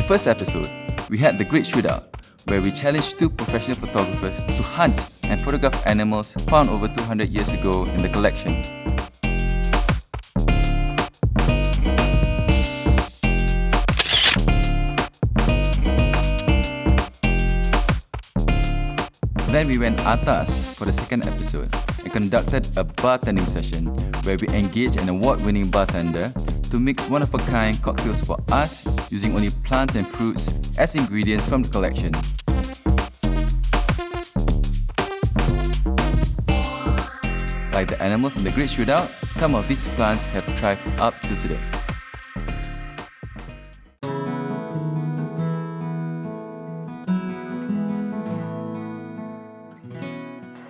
first episode, we had the Great Shootout, where we challenged two professional photographers to hunt and photograph animals found over 200 years ago in the collection. Then we went atas for the second episode and conducted a bartending session where we engaged an award-winning bartender to mix one-of-a-kind cocktails for us using only plants and fruits as ingredients from the collection. Like the animals in the Great Shootout, some of these plants have thrived up to today.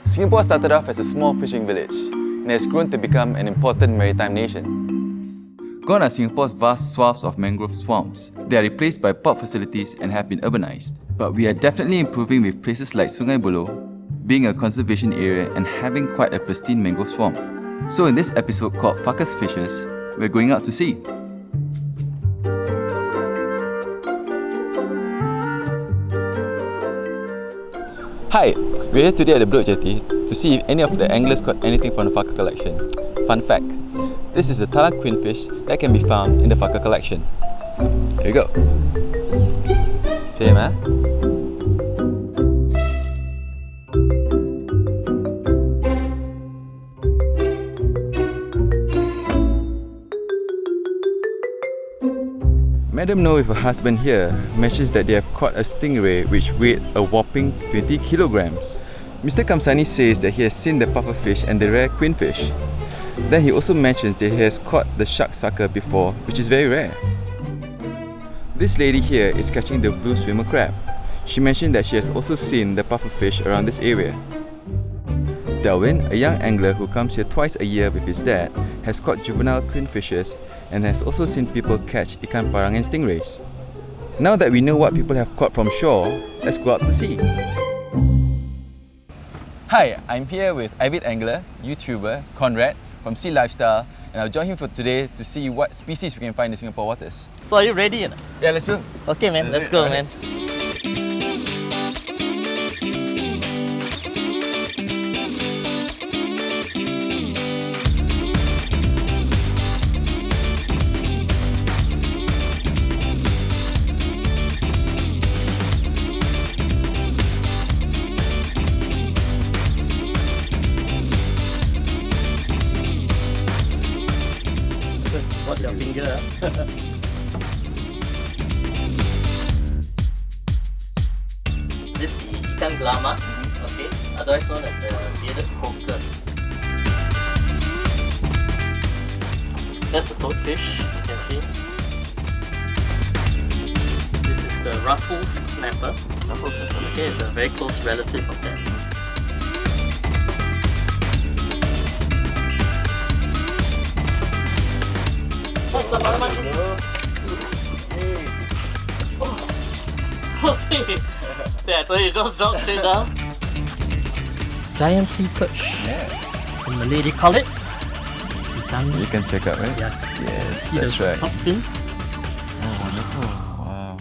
Singapore started off as a small fishing village and has grown to become an important maritime nation. Gone are Singapore's vast swaths of mangrove swamps. They are replaced by port facilities and have been urbanized. But we are definitely improving with places like Sungai Buloh being a conservation area and having quite a pristine mangrove swamp. So in this episode called Farquhar's Fishes, we're going out to sea. Hi, we're here today at the Bedok Jetty to see if any of the anglers caught anything from the Farquhar collection. Fun fact, this is the talang queenfish that can be found in the Farquhar collection. Here we go. Same, huh? Madam No with her husband here mentions that they have caught a stingray which weighed a whopping 20 kilograms. Mr. Kamsani says that he has seen the pufferfish and the rare queenfish. Then he also mentions that he has caught the shark sucker before, which is very rare. This lady here is catching the blue swimmer crab. She mentioned that she has also seen the pufferfish around this area. Darwin, a young angler who comes here twice a year with his dad, has caught juvenile queenfishes and has also seen people catch ikan parang and stingrays. Now that we know what people have caught from shore, let's go out to sea. Hi, I'm here with avid angler, YouTuber, Conrad from Sea Lifestyle, and I'll join him for today to see what species we can find in Singapore waters. So are you ready? Yeah, let's go. Okay man, let's go man. Watch your finger. This is ikan glama, okay, otherwise known as the bearded croaker. That's the toadfish, you can see. This is the Russell's snapper. Okay, it's a very close relative of that. Yeah, I told you, just drop straight down. Giant sea perch. Yeah. In Malay they call it ikan. You can check out, right? Yeah. Yes, See that's the right. top fin? Oh, wonderful. Wow.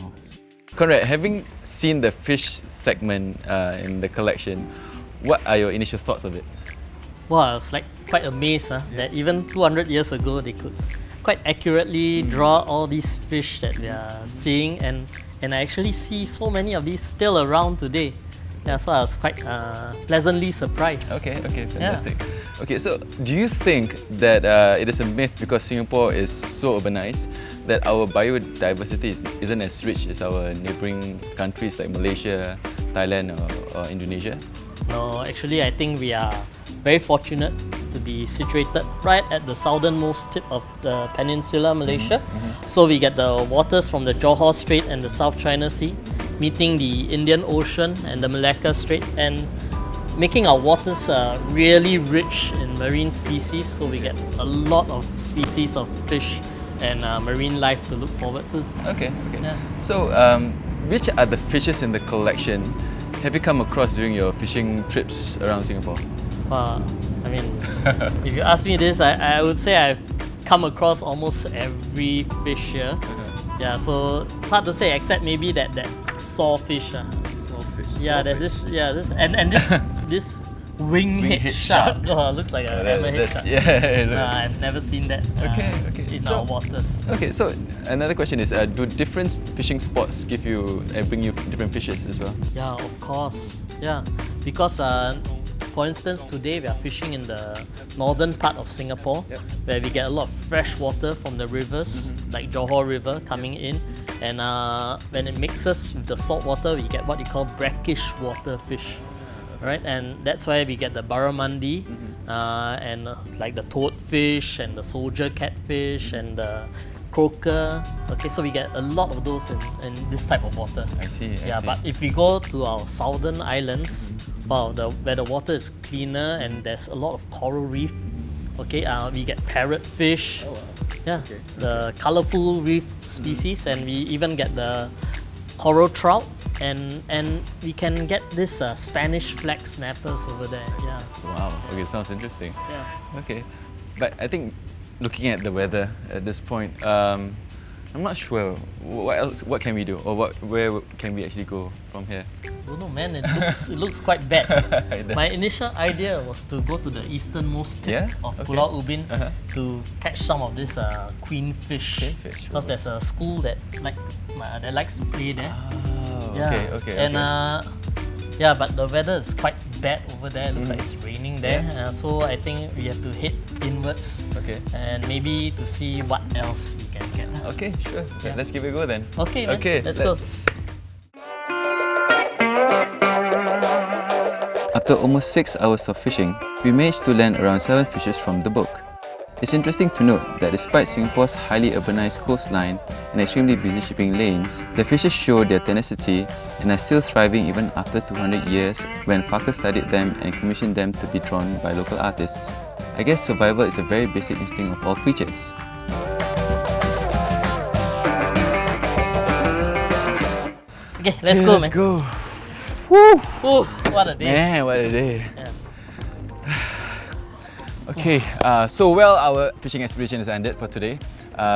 Conrad, having seen the fish segment in the collection, what are your initial thoughts of it? Wow, I was like quite amazed that even 200 years ago they could quite accurately draw all these fish that we are seeing, and I actually see so many of these still around today. Yeah, so I was quite pleasantly surprised. Okay, fantastic. Yeah. Okay, so do you think that it is a myth because Singapore is so urbanized that our biodiversity isn't as rich as our neighbouring countries like Malaysia, Thailand or Indonesia? No, actually I think we are very fortunate to be situated right at the southernmost tip of the Peninsular Malaysia. So we get the waters from the Johor Strait and the South China Sea, meeting the Indian Ocean and the Malacca Strait, and making our waters really rich in marine species. So we get a lot of species of fish and marine life to look forward to. Okay. Yeah. So which are the fishes in the collection have you come across during your fishing trips around Singapore? I mean, if you ask me this, I would say I've come across almost every fish here. Yeah, so it's hard to say except maybe that sawfish. Sawfish. Yeah, there's this. Yeah, this and this this winghead shark. Oh, looks like a hammerhead shark. Yeah. I've never seen that. Okay. In our waters. Okay, so another question is, do different fishing spots give you bring you different fishes as well? Yeah, of course. Yeah, because for instance, today we are fishing in the northern part of Singapore, where we get a lot of fresh water from the rivers, like Johor River coming in, and when it mixes with the salt water, we get what you call brackish water fish, right? And that's why we get the barramundi, and like the toadfish and the soldier catfish and the croaker. Okay, so we get a lot of those in this type of water. I see. But if we go to our southern islands, where the water is cleaner and there's a lot of coral reef, okay, we get parrotfish, the colorful reef species, and we even get the coral trout, and we can get this Spanish flag snappers over there. Yeah. Wow. Okay, sounds interesting. Yeah. Okay, but I think looking at the weather at this point, I'm not sure what can we do, or where can we actually go from here? I don't know, man. It looks quite bad. My initial idea was to go to the easternmost tip of Pulau Ubin to catch some of this queenfish. Because there's a school that likes to play there. Okay. And but the weather is quite bad over there. It looks like it's raining there. So I think we have to head inwards. And maybe to see what else we can get. Okay, sure. Let's give it a go then. Okay, man. Let's go. After almost 6 hours of fishing, we managed to land around 7 fishes from the book. It's interesting to note that despite Singapore's highly urbanized coastline and extremely busy shipping lanes, the fishes show their tenacity and are still thriving even after 200 years when Farquhar studied them and commissioned them to be drawn by local artists. I guess survival is a very basic instinct of all creatures. Okay, let's go, man. Let's go. Woo! What a day. Man, what a day. Yeah. Okay, so our fishing expedition has ended for today.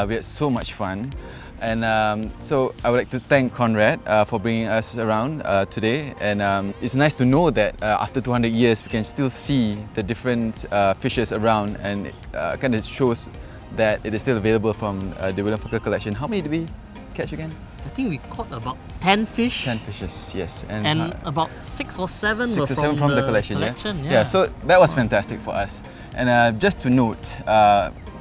We had so much fun, and so I would like to thank Conrad for bringing us around today. And it's nice to know that after 200 years, we can still see the different fishes around, and it kind of shows that it is still available from the William Farquhar collection. How many did we catch again? I think we caught about 10 fish. 10 fishes, yes. And about 6 or 7 were from the collection. Yeah, so that was fantastic for us. And just to note,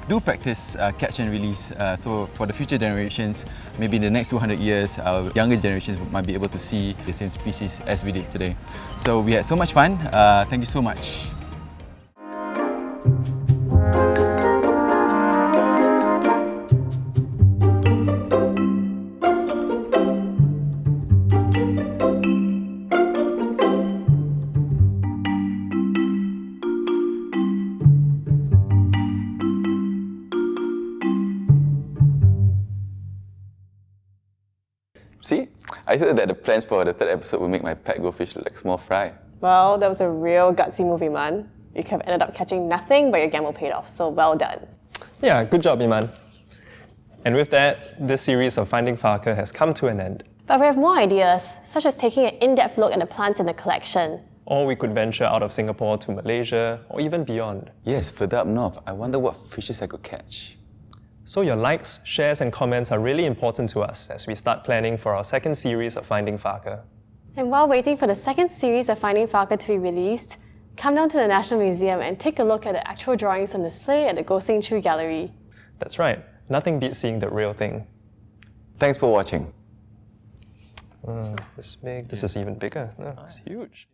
do practice catch and release. So for the future generations, maybe in the next 200 years, our younger generations might be able to see the same species as we did today. So we had so much fun. Thank you so much. See, I thought that the plans for the 3rd episode would make my pet goldfish look like a small fry. Well, that was a real gutsy move, Iman. You could have ended up catching nothing, but your gamble paid off, so well done. Yeah, good job, Iman. And with that, this series of Finding Farquhar has come to an end. But we have more ideas, such as taking an in-depth look at the plants in the collection. Or we could venture out of Singapore to Malaysia, or even beyond. Yes, further up north, I wonder what fishes I could catch. So your likes, shares and comments are really important to us as we start planning for our 2nd series of Finding Farquhar. And while waiting for the 2nd series of Finding Farquhar to be released, come down to the National Museum and take a look at the actual drawings on display at the Ghosting Tree Gallery. That's right. Nothing beats seeing the real thing. Thanks for watching. This is big. This is even bigger. It's huge.